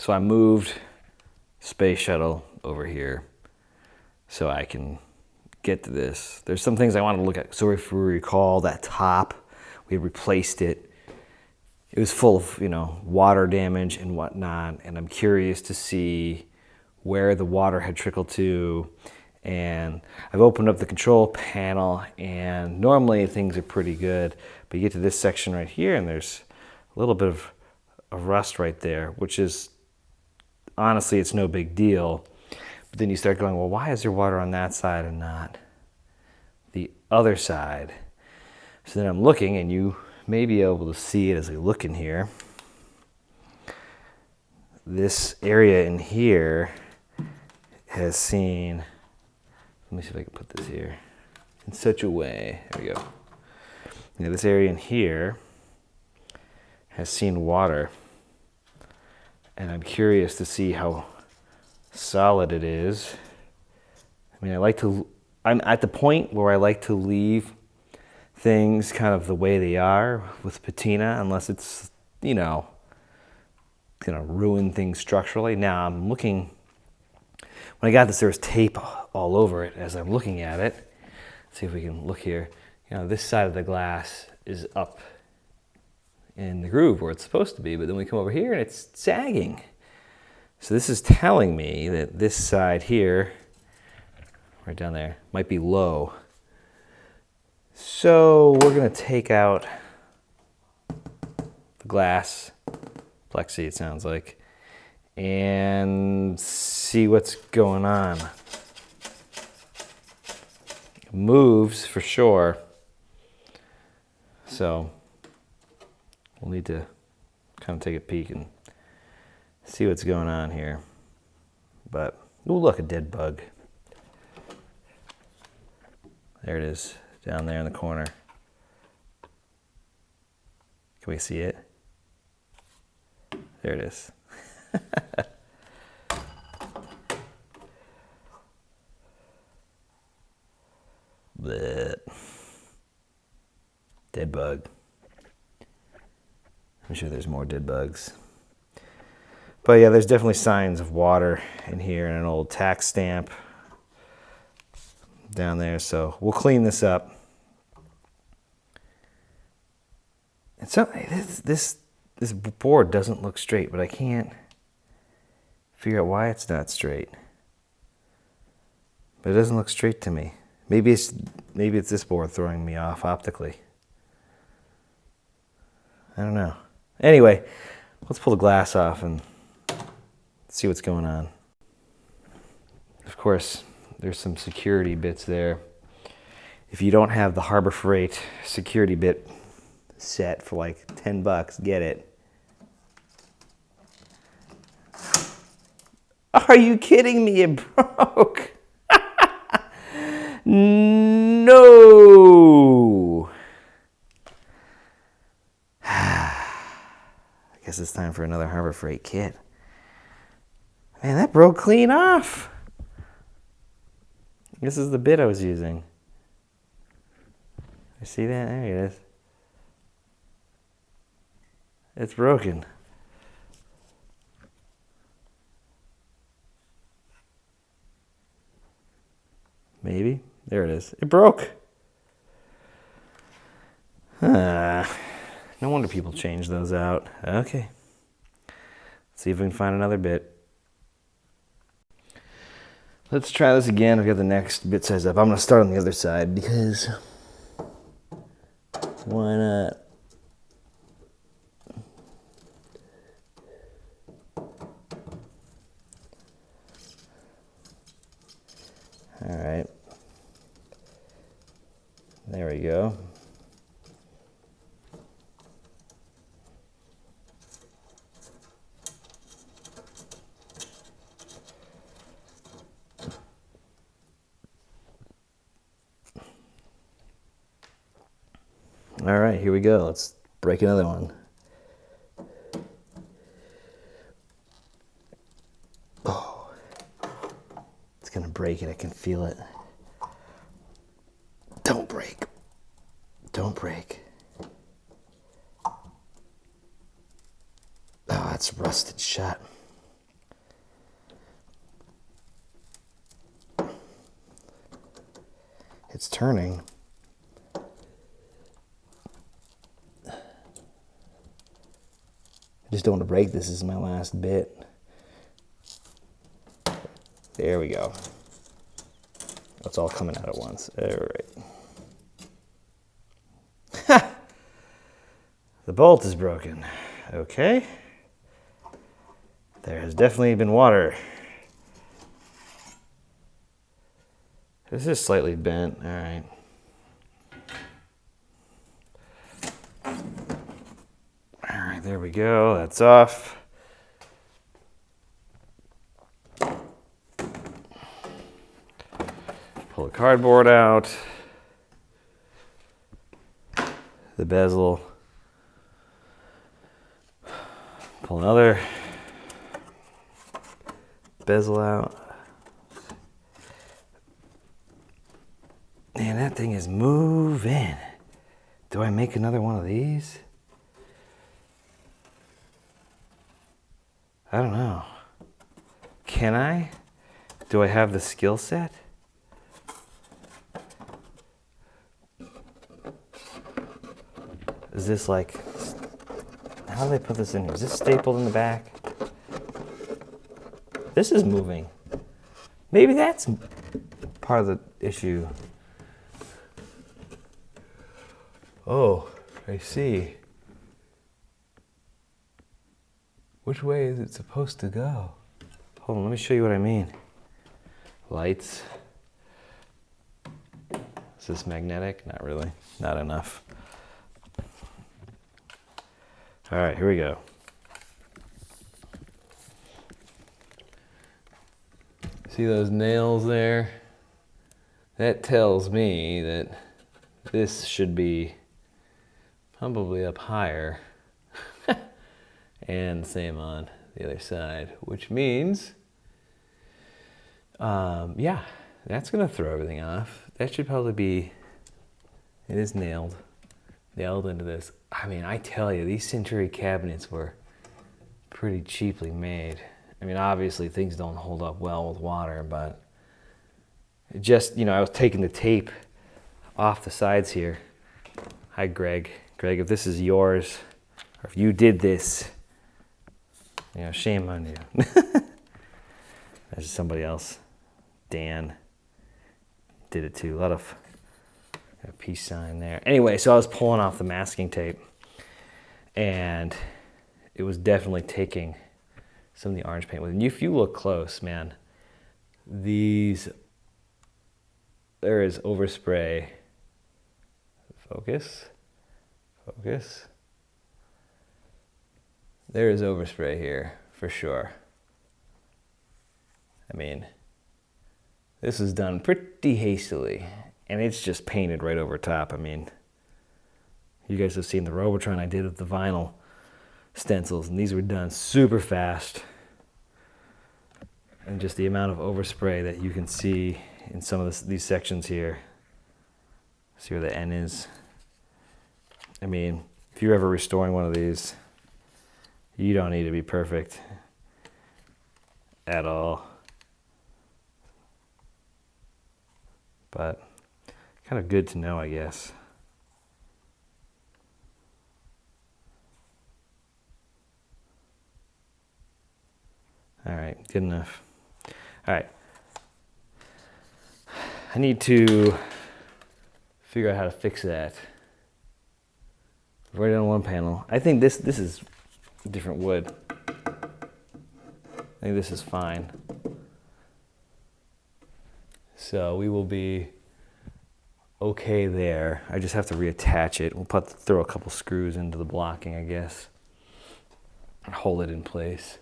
So I moved space shuttle over here so I can get to this. There's some things I want to look at. So if we recall that top, we replaced it. It was full of, water damage and whatnot, and I'm curious to see where the water had trickled to. And I've opened up the control panel, and normally things are pretty good, but you get to this section right here and there's a little bit of rust right there, which is, honestly, it's no big deal. But then you start going, well, why is there water on that side and not the other side? So then I'm looking, and you may be able to see it as I look in here. This area in here has seen, let me see if I can put this here in such a way, there we go. This area in here has seen water, and I'm curious to see how solid it is. I mean, I'm at the point where I like to leave things kind of the way they are with patina, unless it's, gonna ruin things structurally. Now I'm looking, when I got this, there was tape all over it as I'm looking at it. Let's see if we can look here. This side of the glass is up in the groove where it's supposed to be, but then we come over here and it's sagging. So this is telling me that this side here, right down there, might be low. So we're gonna take out the glass, plexi it sounds like, and see what's going on. It moves for sure. So we'll need to kind of take a peek and see what's going on here. But, ooh, look, a dead bug. There it is, down there in the corner. Can we see it? There it is. Blech. Dead bug. I'm sure there's more dead bugs. But yeah, there's definitely signs of water in here and an old tax stamp down there. So we'll clean this up. And so this board doesn't look straight, but I can't figure out why it's not straight. But it doesn't look straight to me. Maybe it's this board throwing me off optically. I don't know. Anyway, let's pull the glass off and see what's going on. Of course, there's some security bits there. If you don't have the Harbor Freight security bit set for like $10, get it. Are you kidding me? It broke. No. I guess it's time for another Harbor Freight kit. Man, that broke clean off. This is the bit I was using. You see that? There it is. It's broken. Maybe. There it is. It broke. No wonder people change those out. Okay. Let's see if we can find another bit. Let's try this again. I've got the next bit size up. I'm going to start on the other side because why not? All right. There we go. All right, here we go. Let's break another one. Oh, it's gonna break it. I can feel it. Don't break. Don't break. Oh, that's rusted shut. It's turning. I just don't want to break this. This is my last bit. There we go. It's all coming out at once. All right. The bolt is broken. Okay. There has definitely been water. This is slightly bent. All right. All right, there we go. That's off. Pull the cardboard out. The bezel. Pull another bezel out. Man, that thing is moving. Do I make another one of these? I don't know. Can I? Do I have the skill set? Is this like, how do they put this in here? Is this stapled in the back? This is moving. Maybe that's part of the issue. Oh, I see. Which way is it supposed to go? Hold on, let me show you what I mean. Lights. Is this magnetic? Not really. Not enough. All right, here we go. See those nails there? That tells me that this should be probably up higher. And same on the other side, which means, yeah, that's gonna throw everything off. That should probably be, it is nailed into this. I mean, I tell you, these Century cabinets were pretty cheaply made. I mean, obviously things don't hold up well with water, but it just, you know, I was taking the tape off the sides here. Hi, Greg. Greg, if this is yours, or if you did this, you know, shame on you. There's somebody else. Dan did it too. A lot of peace sign there. Anyway, so I was pulling off the masking tape, and it was definitely taking some of the orange paint with it. And if you look close, man, there is overspray. Focus. There is overspray here, for sure. I mean, this was done pretty hastily, and it's just painted right over top. I mean, you guys have seen the Robotron I did with the vinyl stencils, and these were done super fast. And just the amount of overspray that you can see in some of these sections here. See where the N is? I mean, if you're ever restoring one of these, you don't need to be perfect at all. But kind of good to know, I guess. All right, good enough. All right. I need to figure out how to fix that. I've already done one panel. I think this is different wood. I think this is fine. So we will be okay there. I just have to reattach it. We'll throw a couple screws into the blocking, I guess, and hold it in place.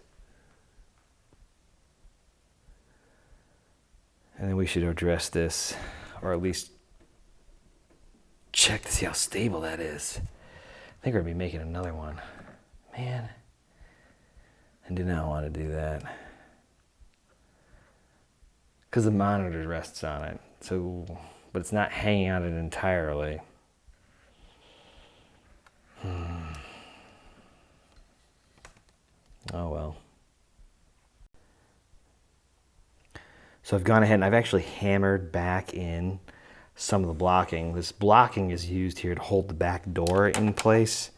And then we should address this, or at least check to see how stable that is. I think we're gonna be making another one. Man, I do not want to do that. Because the monitor rests on it, so, but it's not hanging on it entirely. Oh well. So I've gone ahead and I've actually hammered back in some of the blocking. This blocking is used here to hold the back door in place.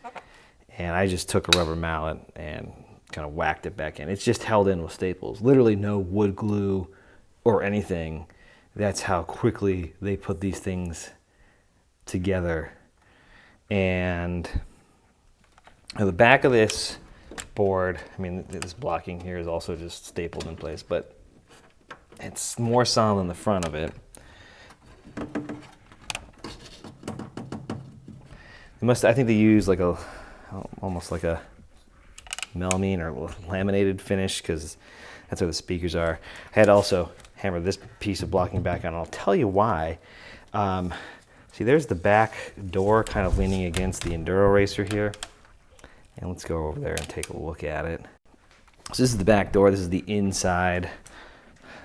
And I just took a rubber mallet and kind of whacked it back in. It's just held in with staples. Literally no wood glue or anything. That's how quickly they put these things together. And the back of this board, I mean, this blocking here is also just stapled in place, but it's more solid than the front of it. I think they use like almost like a melamine or laminated finish, because that's where the speakers are. I had also hammered this piece of blocking back on, and I'll tell you why. See, there's the back door kind of leaning against the Enduro Racer here. And let's go over there and take a look at it. So this is the back door. This is the inside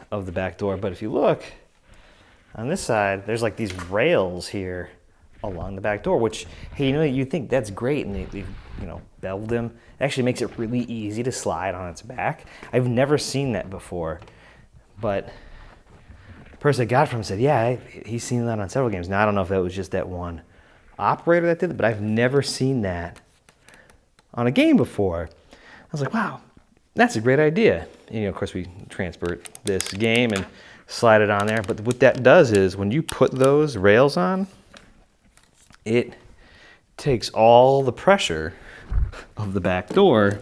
of the back door. But if you look on this side, there's like these rails here along the back door, which, hey, you know, you think that's great, and they beveled them. It actually makes it really easy to slide on its back. I've never seen that before, but the person I got it from said, yeah, he's seen that on several games. Now, I don't know if that was just that one operator that did it, but I've never seen that on a game before. I was like, wow, that's a great idea. And, of course, we transport this game and slide it on there. But what that does is when you put those rails on, it takes all the pressure of the back door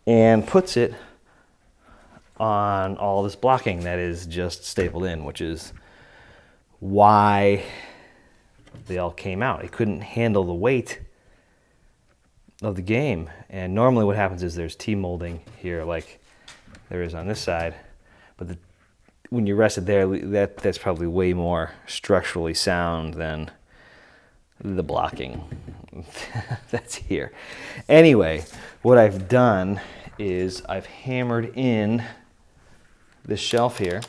and puts it on all this blocking that is just stapled in, which is why they all came out. It couldn't handle the weight of the game. And normally what happens is there's T-molding here like there is on this side, but when you rest it there, that's probably way more structurally sound than the blocking that's here. Anyway, what I've done is I've hammered in this shelf here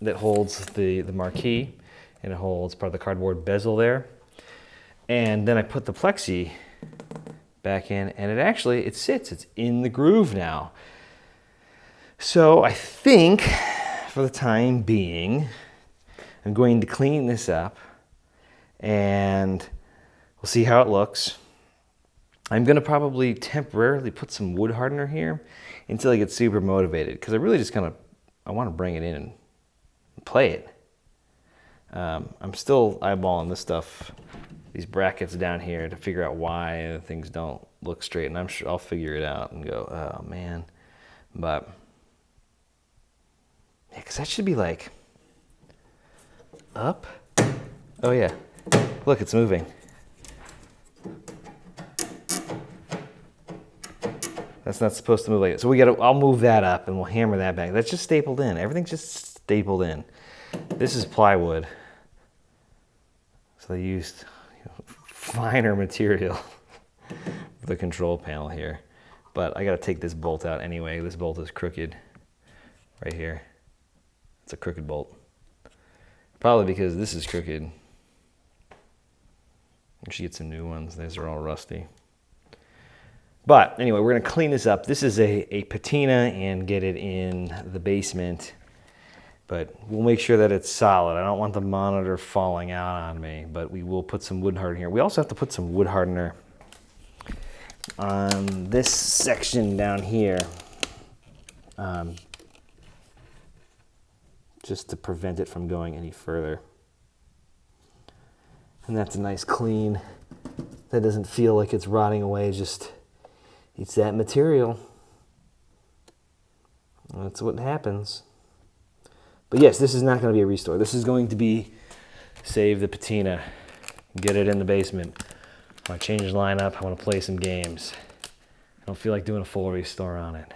that holds the marquee, and it holds part of the cardboard bezel there. And then I put the plexi back in, and it sits. It's in the groove now. So I think for the time being, I'm going to clean this up, and we'll see how it looks. I'm going to probably temporarily put some wood hardener here until I get super motivated, because I really just I want to bring it in and play it. I'm still eyeballing this stuff, these brackets down here, to figure out why things don't look straight, and I'm sure I'll figure it out and go, oh man. But yeah, because that should be like up. Oh yeah, look, it's moving. That's not supposed to move like that. So I'll move that up and we'll hammer that back. That's just stapled in. Everything's just stapled in. This is plywood. So they used finer material for the control panel here. But I gotta take this bolt out anyway. This bolt is crooked right here. It's a crooked bolt. Probably because this is crooked. I should get some new ones. These are all rusty. But anyway, we're going to clean this up. This is a patina and get it in the basement. But we'll make sure that it's solid. I don't want the monitor falling out on me, but we will put some wood hardener here. We also have to put some wood hardener on this section down here, just to prevent it from going any further. And that's a nice clean. That doesn't feel like it's rotting away, just it's that material. That's what happens. But yes, this is not going to be a restore. This is going to be save the patina, get it in the basement. I want to change the lineup. I want to play some games. I don't feel like doing a full restore on it.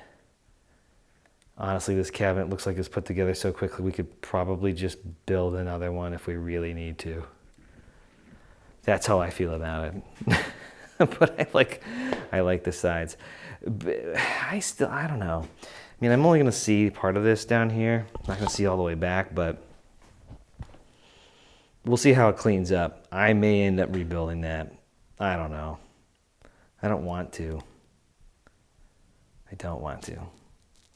Honestly, this cabinet looks like it's put together so quickly we could probably just build another one if we really need to. That's how I feel about it. But I like the sides. But I don't know. I mean, I'm only going to see part of this down here. I'm not going to see all the way back, but we'll see how it cleans up. I may end up rebuilding that. I don't know. I don't want to.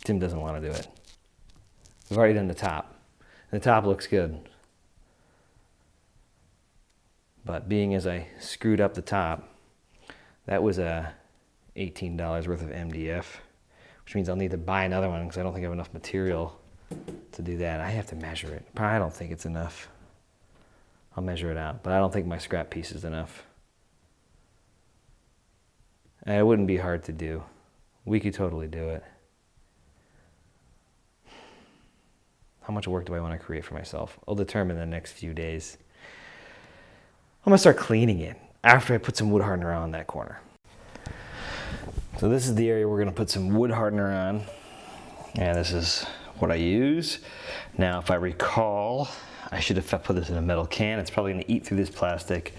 Tim doesn't want to do it. We've already done the top. The top looks good. But being as I screwed up the top, that was a $18 worth of MDF, which means I'll need to buy another one because I don't think I have enough material to do that. I have to measure it. I don't think it's enough. I'll measure it out, but I don't think my scrap piece is enough. And it wouldn't be hard to do. We could totally do it. How much work do I want to create for myself? I'll determine in the next few days. I'm gonna start cleaning it after I put some wood hardener on that corner. So this is the area we're gonna put some wood hardener on. And this is what I use. Now, if I recall, I should have put this in a metal can. It's probably gonna eat through this plastic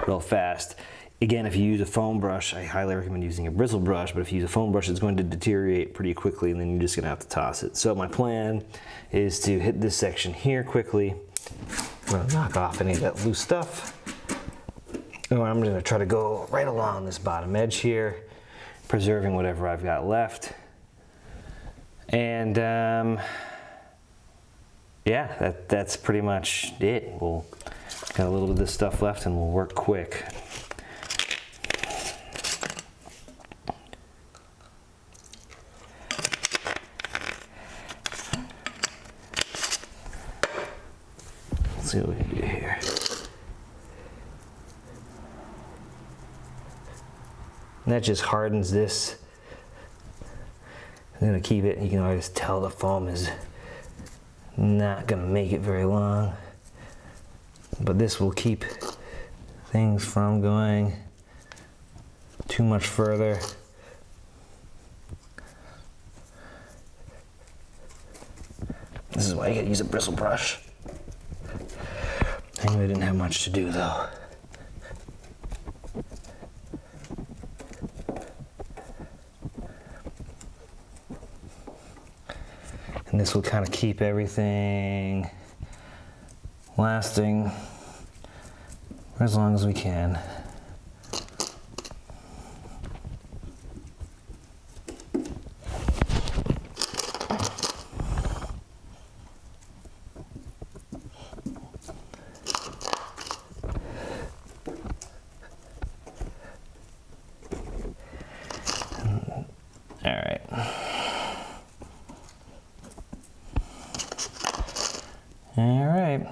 real fast. Again, if you use a foam brush, I highly recommend using a bristle brush, but if you use a foam brush, it's going to deteriorate pretty quickly and then you're just gonna have to toss it. So my plan is to hit this section here quickly. I'm gonna knock off any of that loose stuff. And I'm gonna try to go right along this bottom edge here, preserving whatever I've got left. And yeah, that's pretty much it. We'll got a little bit of this stuff left and we'll work quick. Let's see what we can do here. And that just hardens this. I'm gonna keep it. You can always tell the foam is not gonna make it very long. But this will keep things from going too much further. This is why you gotta use a bristle brush. I knew I didn't have much to do though. And this will kind of keep everything lasting for as long as we can. All right. All right.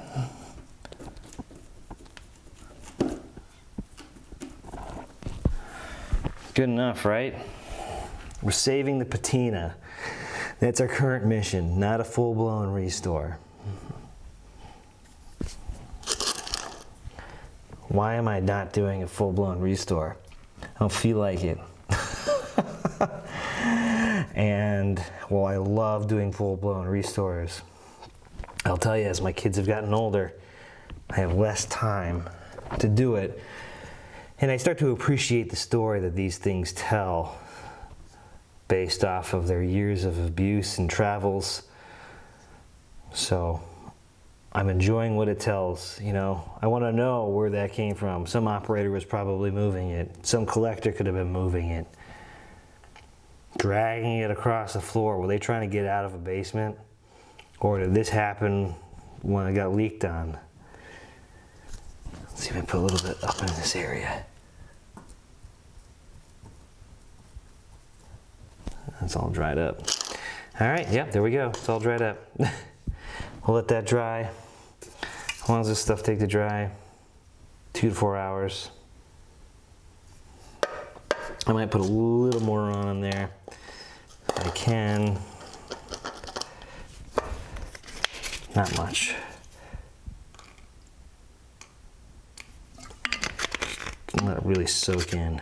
Good enough, right? We're saving the patina. That's our current mission, not a full-blown restore. Why am I not doing a full-blown restore? I don't feel like it. And, well, I love doing full-blown restores. I'll tell you, as my kids have gotten older, I have less time to do it. And I start to appreciate the story that these things tell based off of their years of abuse and travels. So I'm enjoying what it tells, you know. I want to know where that came from. Some operator was probably moving it. Some collector could have been moving it. Dragging it across the floor. Were they trying to get out of a basement? Or did this happen when it got leaked on? Let's see if I put a little bit up in this area. That's all dried up. All right, yep, there we go. It's all dried up. We'll let that dry. How long does this stuff take to dry? 2 to 4 hours. I might put a little more on in there if I can. Not much. Let it really soak in.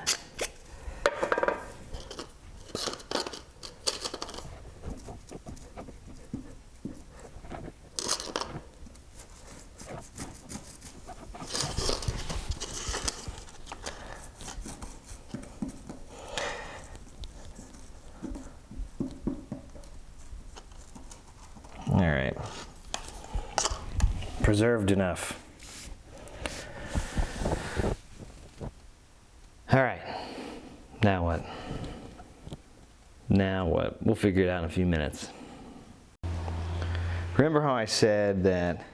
All right. Preserved enough. All right, now what? Now what? We'll figure it out in a few minutes. Remember how I said that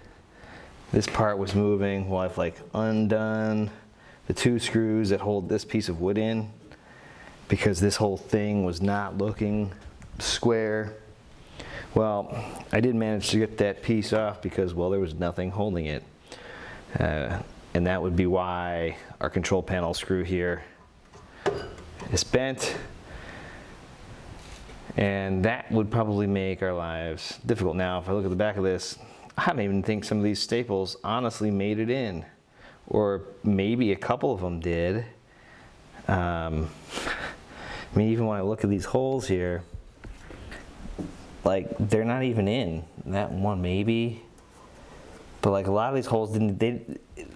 this part was moving. Well, I've like undone the 2 screws that hold this piece of wood in because this whole thing was not looking square. Well, I did manage to get that piece off because, well, there was nothing holding it. And that would be why our control panel screw here is bent. And that would probably make our lives difficult. Now, if I look at the back of this, I don't even think some of these staples honestly made it in. Or maybe a couple of them did. I mean, even when I look at these holes here, like, they're not even in. That one maybe. But like a lot of these holes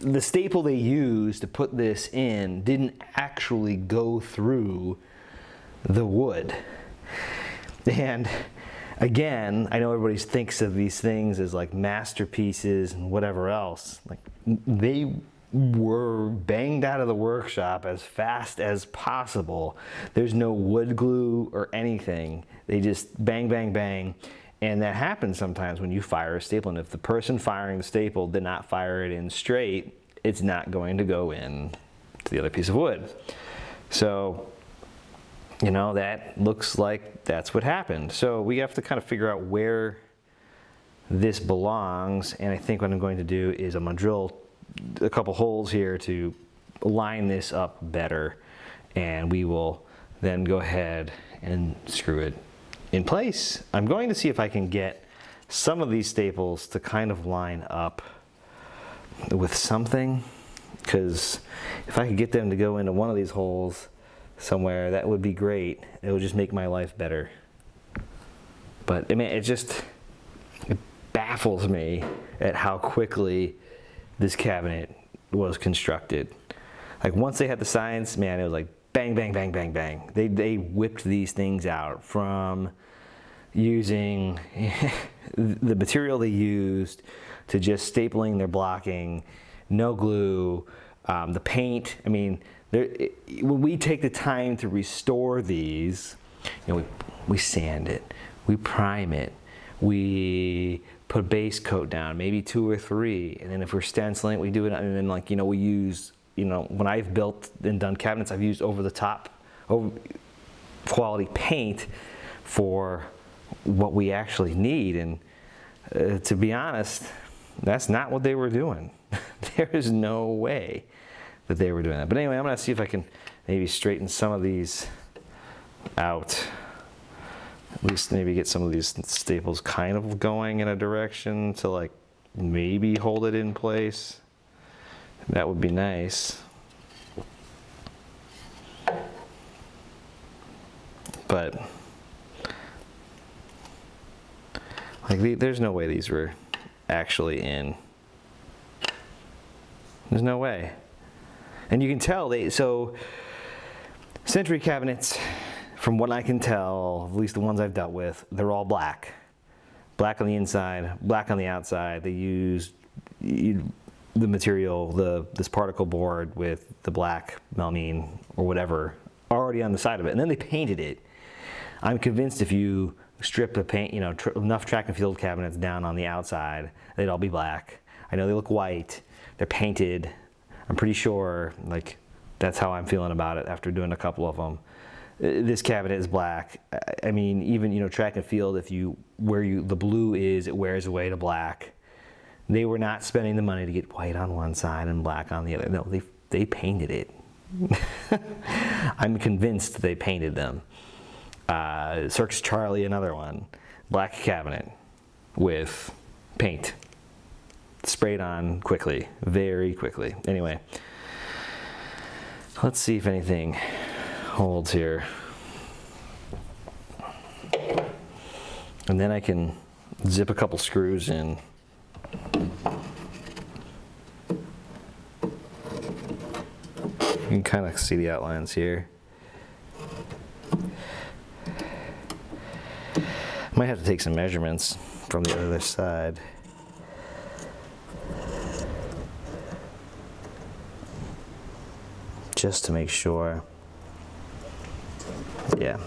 the staple they used to put this in didn't actually go through the wood. And again, I know everybody thinks of these things as like masterpieces and whatever else. Like, they were banged out of the workshop as fast as possible. There's no wood glue or anything. They just bang, bang, bang. And that happens sometimes when you fire a staple. And if the person firing the staple did not fire it in straight, it's not going to go in to the other piece of wood. So, you know, that looks like that's what happened. So we have to kind of figure out where this belongs. And I think what I'm going to do is I'm going to drill a couple holes here to line this up better. And we will then go ahead and screw it in place. I'm going to see if I can get some of these staples to kind of line up with something, because if I could get them to go into one of these holes somewhere, that would be great. It would just make my life better. But I mean, it baffles me at how quickly this cabinet was constructed. Like, once they had the signs, man, it was like bang, bang, bang, bang, bang. They whipped these things out from using the material they used to just stapling their blocking, no glue, the paint. I mean, when we take the time to restore these, you know, we sand it, we prime it, we put base coat down, maybe 2 or 3, and then if we're stenciling, we do it, and then, like, you know, we use, you know, when I've built and done cabinets, I've used over the top quality paint for what we actually need. And to be honest, that's not what they were doing. There is no way that they were doing that. But anyway, I'm going to see if I can maybe straighten some of these out. At least maybe get some of these staples kind of going in a direction to, like, maybe hold it in place. That would be nice. But like, there's no way these were actually in. There's no way. And you can tell so Century cabinets, from what I can tell, at least the ones I've dealt with, they're all black. Black on the inside, black on the outside. They used the material, this particle board with the black melamine or whatever already on the side of it, and then they painted it. I'm convinced if you strip the paint, you know, enough track and field cabinets down on the outside, they'd all be black. I know they look white, they're painted. I'm pretty sure, like, that's how I'm feeling about it after doing a couple of them. This cabinet is black. I mean, even, you know, track and field, the blue is, it wears away to black. They were not spending the money to get white on one side and black on the other. No, they painted it. I'm convinced they painted them. Circus Charlie, another one. Black cabinet with paint. Sprayed on quickly, very quickly. Anyway, let's see if anything holds here. And then I can zip a couple screws in. You can kind of see the outlines here. Might have to take some measurements from the other side. Just to make sure. Yeah.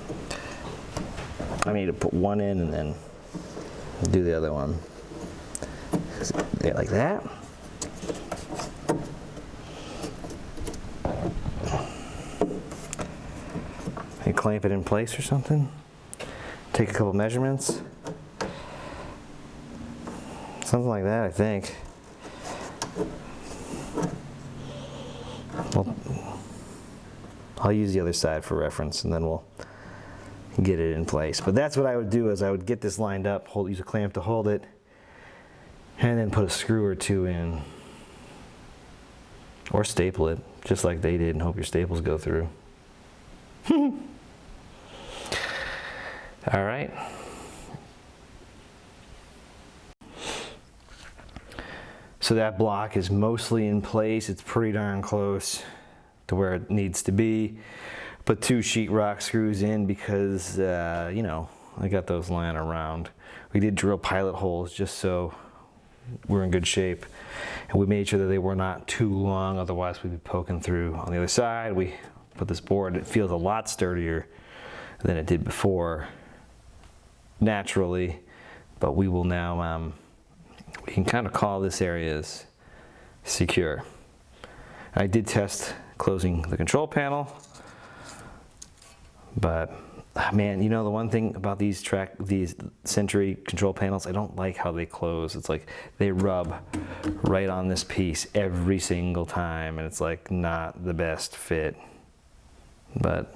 I need to put one in and then do the other one. Yeah, like that. clamp it in place or something. Take a couple measurements. Something like that, I think. Well, I'll use the other side for reference, and then we'll get it in place. But that's what I would do, is I would get this lined up, use a clamp to hold it, and then put a screw or two in. Or staple it, just like they did, and hope your staples go through. All right. So that block is mostly in place. It's pretty darn close to where it needs to be. Put 2 sheetrock screws in because, you know, I got those lying around. We did drill pilot holes just so we're in good shape. And we made sure that they were not too long, otherwise we'd be poking through. On the other side, we put this board. It feels a lot sturdier than it did before, naturally. But we will now, we can kind of call this area as secure. I did test closing the control panel, but man, you know, the one thing about these Century control panels, I don't like how they close. It's like they rub right on this piece every single time, and it's like not the best fit. But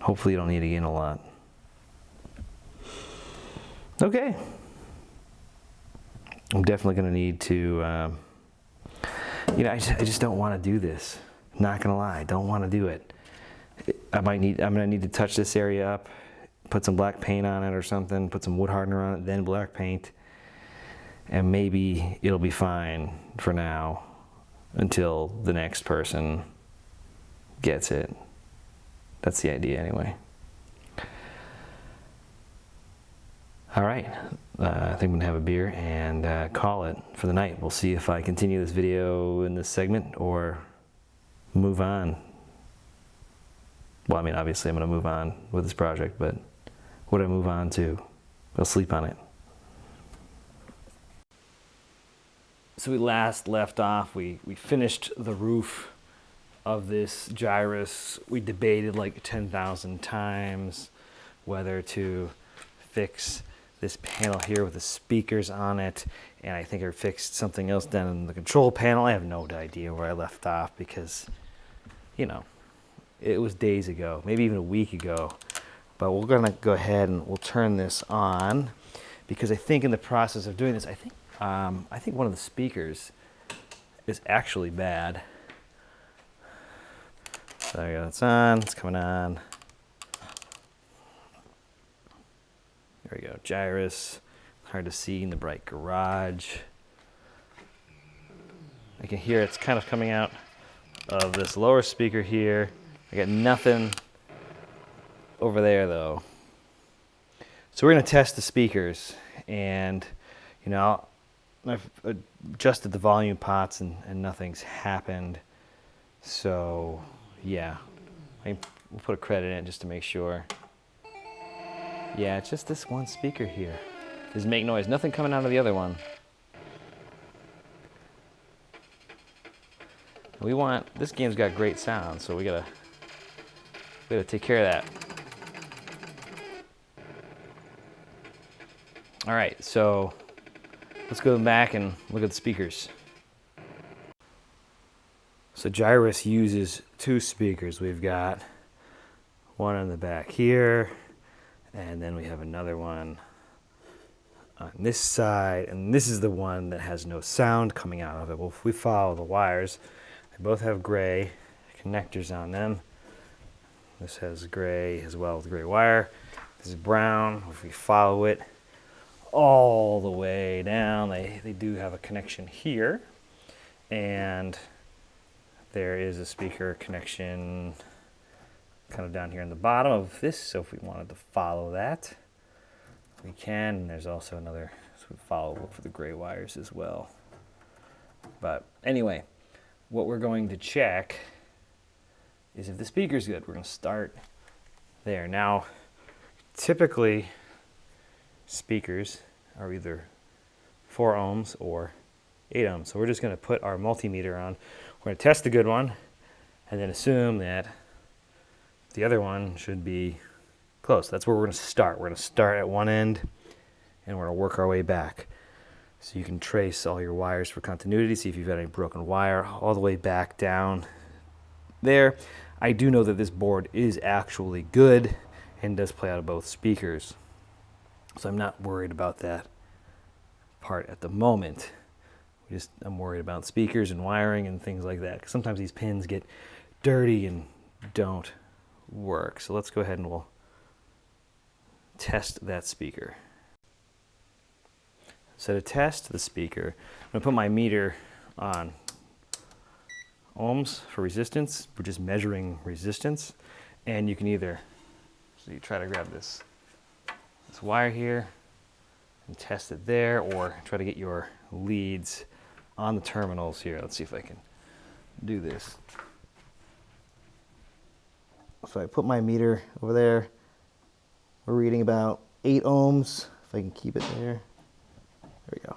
hopefully you don't need to gain a lot. Okay. I'm definitely going to need to, you know, I just don't want to do this. Not going to lie, I don't want to do it. I'm going to need to touch this area up, put some black paint on it or something, put some wood hardener on it, then black paint, and maybe it'll be fine for now until the next person gets it. That's the idea anyway. All right, I think I'm gonna have a beer and call it for the night. We'll see if I continue this video in this segment or move on. Well, I mean, obviously I'm gonna move on with this project, but what do I move on to? I'll sleep on it. So we last left off, we finished the roof of this Gyruss. We debated like 10,000 times whether to fix this panel here with the speakers on it, and I think I fixed something else down in the control panel. I have no idea where I left off because, you know, it was days ago, maybe even a week ago. But we're gonna go ahead and we'll turn this on, because I think in the process of doing this, I think one of the speakers is actually bad. So there we go, it's on, it's coming on. There we go, Gyruss. Hard to see in the bright garage. I can hear it's kind of coming out of this lower speaker here. I got nothing over there though. So we're gonna test the speakers, and you know, I've adjusted the volume pots and nothing's happened. So yeah, we'll put a credit in it just to make sure. Yeah, it's just this one speaker here. Doesn't make noise. Nothing coming out of the other one. We want, this game's got great sound, so we gotta take care of that. All right, so let's go back and look at the speakers. So Gyruss uses 2 speakers. We've got one on the back here, and then we have another one on this side, and this is the one that has no sound coming out of it. Well, if we follow the wires, they both have gray connectors on them. This has gray as well with gray wire. This is brown. If we follow it all the way down, they do have a connection here, and there is a speaker connection kind of down here in the bottom of this, so if we wanted to follow that, we can. And there's also another, so we follow for the gray wires as well. But anyway, what we're going to check is if the speaker's good. We're going to start there. Now, typically, speakers are either 4 ohms or 8 ohms. So we're just going to put our multimeter on. We're going to test the good one, and then assume that The other one should be close. That's where we're going to start. We're going to start at one end, and we're going to work our way back. So you can trace all your wires for continuity, see if you've got any broken wire, all the way back down there. I do know that this board is actually good and does play out of both speakers. So I'm not worried about that part at the moment. I'm worried about speakers and wiring and things like that. 'Cause sometimes these pins get dirty and don't work. So let's go ahead and we'll test that speaker. So to test the speaker, I'm going to put my meter on ohms for resistance. We're just measuring resistance. And you can either, so you try to grab this wire here and test it there, or try to get your leads on the terminals here. Let's see if I can do this. So I put my meter over there. We're reading about 8 ohms, if I can keep it there. There we go.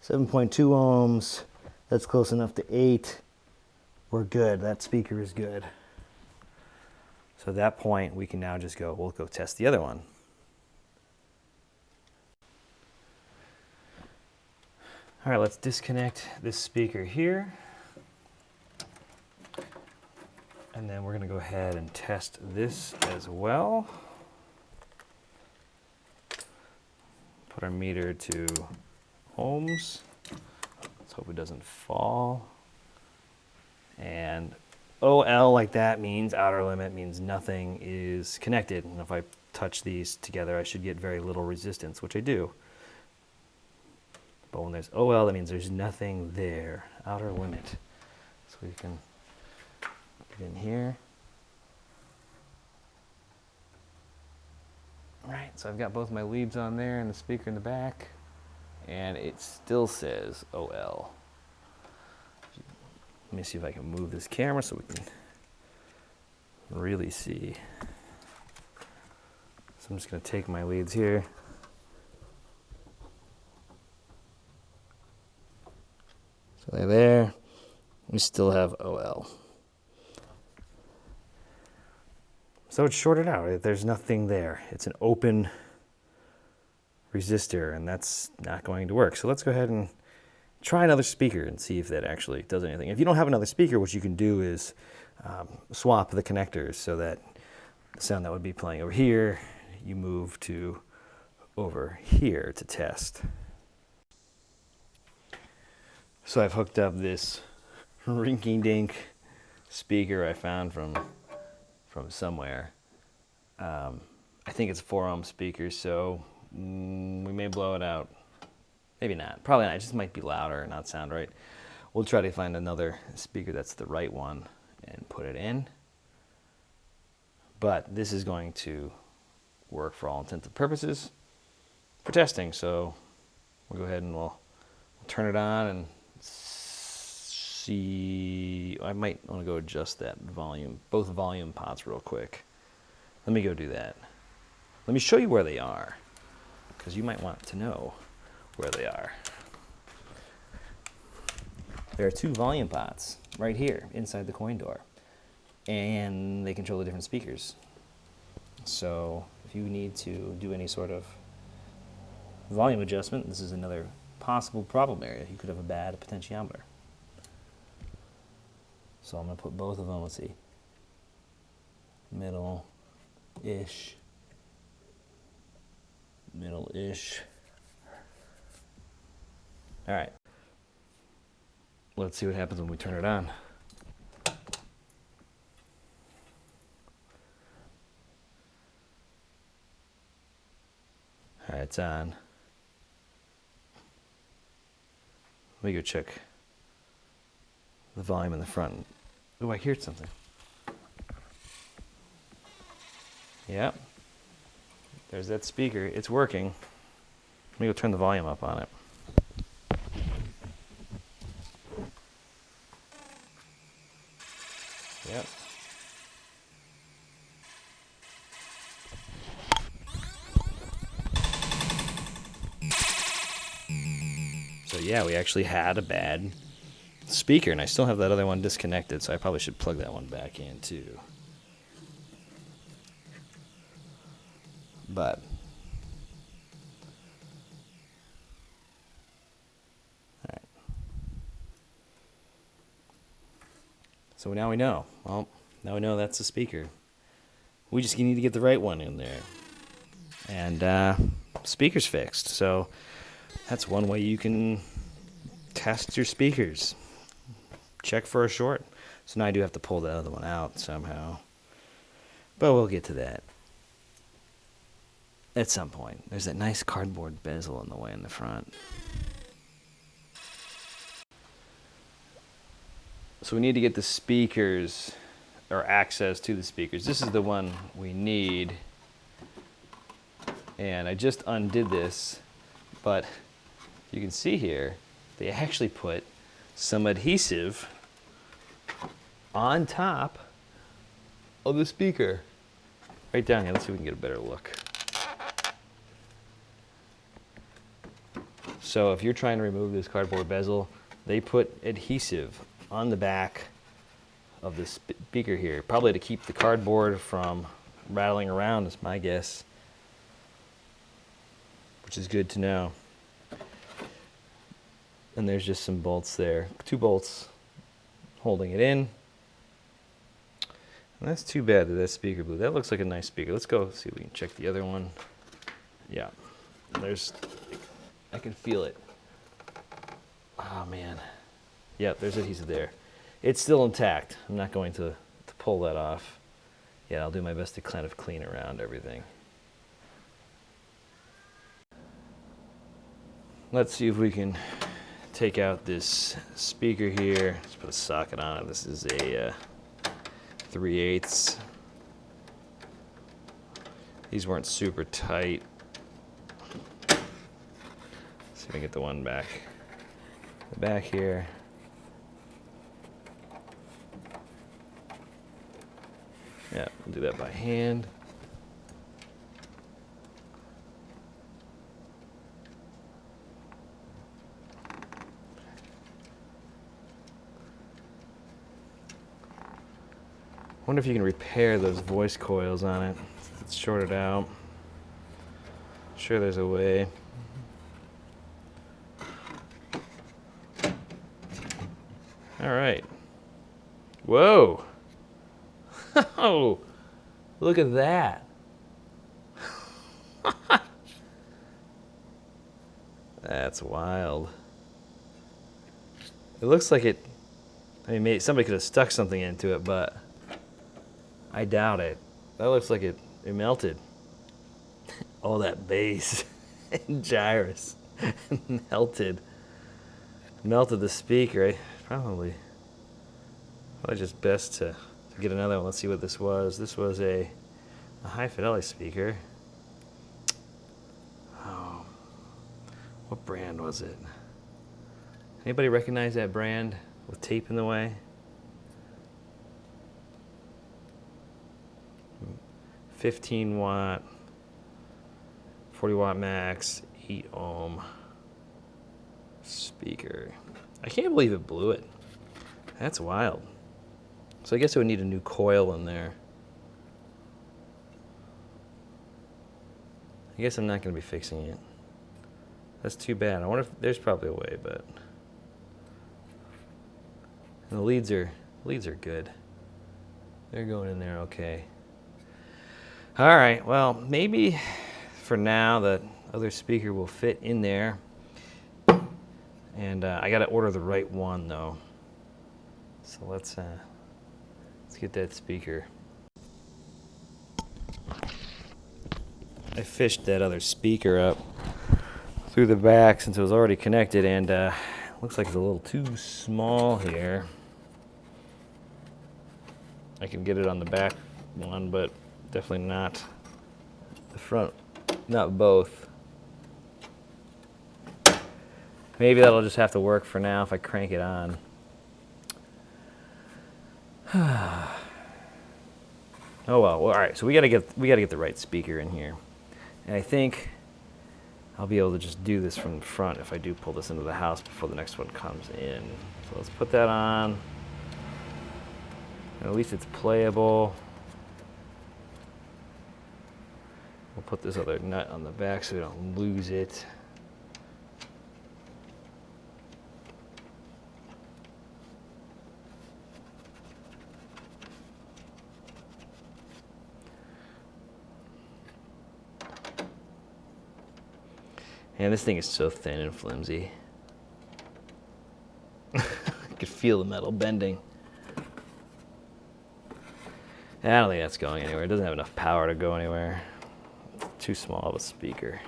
7.2 ohms. That's close enough to 8. We're good. That speaker is good. So at that point, we can now just go, we'll go test the other one. All right, let's disconnect this speaker here. And then we're going to go ahead and test this as well. Put our meter to ohms. Let's hope it doesn't fall. And OL like that means outer limit, means nothing is connected. And if I touch these together, I should get very little resistance, which I do. But when there's OL, that means there's nothing there, outer limit. So we can get in here. All right, so I've got both my leads on there and the speaker in the back, and it still says OL. Let me see if I can move this camera so we can really see. So I'm just going to take my leads here. So they're there. We still have OL. So it's shorted out. There's nothing there. It's an open resistor, and that's not going to work. So let's go ahead and try another speaker and see if that actually does anything. If you don't have another speaker, what you can do is swap the connectors so that the sound that would be playing over here, you move to over here to test. So I've hooked up this rinky-dink speaker I found from somewhere. I think it's a 4-ohm speaker, so we may blow it out. Maybe not. Probably not. It just might be louder and not sound right. We'll try to find another speaker that's the right one and put it in. But this is going to work for all intents and purposes for testing. So we'll go ahead and we'll turn it on and see. I might want to go adjust that volume, both volume pots real quick. Let me go do that. Let me show you where they are, because you might want to know where they are. There are 2 volume pots right here inside the coin door, and they control the different speakers. So if you need to do any sort of volume adjustment, this is another possible problem area. You could have a bad potentiometer. So I'm going to put both of them, let's see, middle-ish, middle-ish. All right. Let's see what happens when we turn it on. All right, it's on. Let me go check the volume in the front. Oh, I hear something. Yep. There's that speaker. It's working. Let me go turn the volume up on it. Yep. So yeah, we actually had a bad speaker, and I still have that other one disconnected, so I probably should plug that one back in too. But all right. So now we know. Well, now we know that's the speaker. We just need to get the right one in there. And speaker's fixed. So that's one way you can test your speakers. Check for a short. So now I do have to pull the other one out somehow. But we'll get to that at some point. There's that nice cardboard bezel in the way in the front. So we need to get the speakers, or access to the speakers. This is the one we need. And I just undid this, but you can see here, they actually put some adhesive on top of the speaker. Right down here, let's see if we can get a better look. So if you're trying to remove this cardboard bezel, they put adhesive on the back of the speaker here, probably to keep the cardboard from rattling around, is my guess, which is good to know. And there's just some bolts there, 2 bolts holding it in. And that's too bad that that speaker blew. That looks like a nice speaker. Let's go see if we can check the other one. Yeah, I can feel it. Oh man. Yeah, there's adhesive there. It's still intact. I'm not going to pull that off. Yeah, I'll do my best to kind of clean around everything. Let's see if we can take out this speaker here. Let's put a socket on it. This is a 3/8. These weren't super tight. Let's see if I can get the one back. The back here. Yeah, we'll do that by hand. Wonder if you can repair those voice coils on it. It's shorted out. Sure, there's a way. All right. Whoa. Oh, look at that. That's wild. It looks like it, I mean, maybe somebody could have stuck something into it, but I doubt it. That looks like it melted. All that bass and Gyruss melted the speaker. Probably just best to get another one. Let's see what this was. This was a high fidelity speaker. Oh, what brand was it? Anybody recognize that brand with tape in the way? 15-watt, 40-watt max, 8-ohm speaker. I can't believe it blew it. That's wild. So I guess it would need a new coil in there. I guess I'm not going to be fixing it. That's too bad. I wonder if there's probably a way, but and the leads are good. They're going in there okay. All right. Well, maybe for now the other speaker will fit in there. And I got to order the right one though. So let's get that speaker. I fished that other speaker up through the back since it was already connected, and looks like it's a little too small here. I can get it on the back one, but definitely not the front, not both. Maybe that'll just have to work for now if I crank it on. Oh well, all right. So we gotta get the right speaker in here, and I think I'll be able to just do this from the front if I do pull this into the house before the next one comes in. So let's put that on. And at least it's playable. We'll put this other nut on the back so we don't lose it. Man, this thing is so thin and flimsy. I could feel the metal bending. I don't think that's going anywhere. It doesn't have enough power to go anywhere. Too small of a speaker.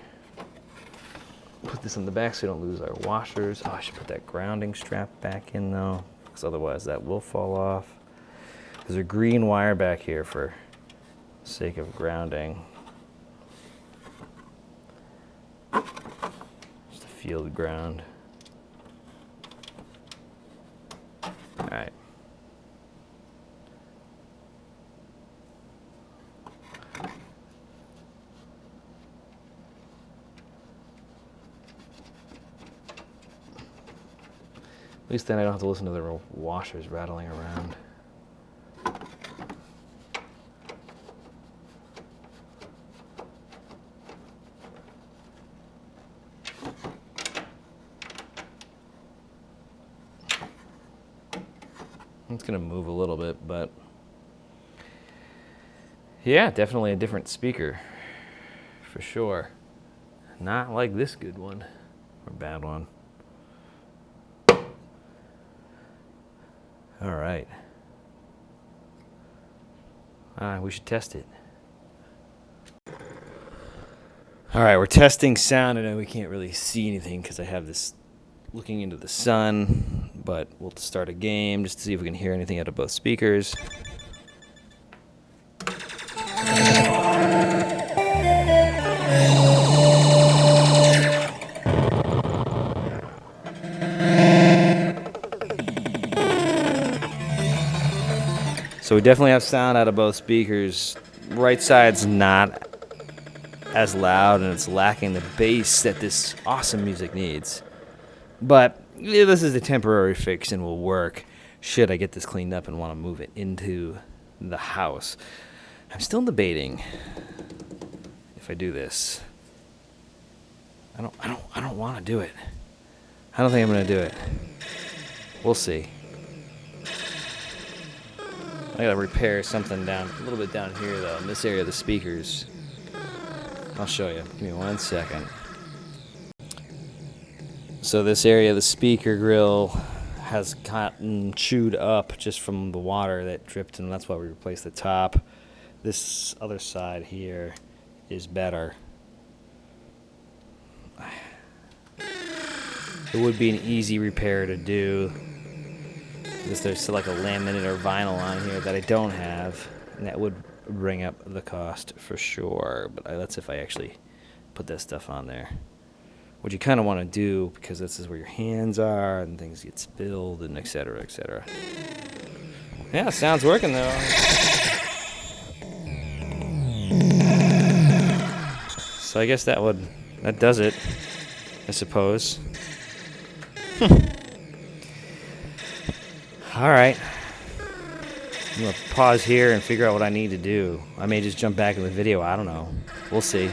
Put this on the back so we don't lose our washers. Oh, I should put that grounding strap back in though, because otherwise that will fall off. There's a green wire back here for sake of grounding. Just a field ground. All right. At least then I don't have to listen to the washers rattling around. It's gonna move a little bit, but yeah, definitely a different speaker, for sure. Not like this good one, or bad one. All right. We should test it. All right, we're testing sound. I know we can't really see anything because I have this looking into the sun, but we'll start a game just to see if we can hear anything out of both speakers. So we definitely have sound out of both speakers. Right side's not as loud and it's lacking the bass that this awesome music needs. But yeah, this is a temporary fix and will work should I get this cleaned up and want to move it into the house. I'm still debating if I do this. I don't want to do it. I don't think I'm going to do it. We'll see. I gotta repair something down a little bit down here though, in this area of the speakers. I'll show you. Give me 1 second. So this area of the speaker grill has gotten chewed up just from the water that dripped, and that's why we replaced the top. This other side here is better. It would be an easy repair to do. Because there's like a laminate or vinyl on here that I don't have, and that would bring up the cost for sure. But that's if I actually put that stuff on there. What you kind of want to do, because this is where your hands are and things get spilled and et cetera, et cetera. Yeah, sound's working though. So I guess that does it, I suppose. All right, I'm gonna pause here and figure out what I need to do. I may just jump back in the video, I don't know. We'll see.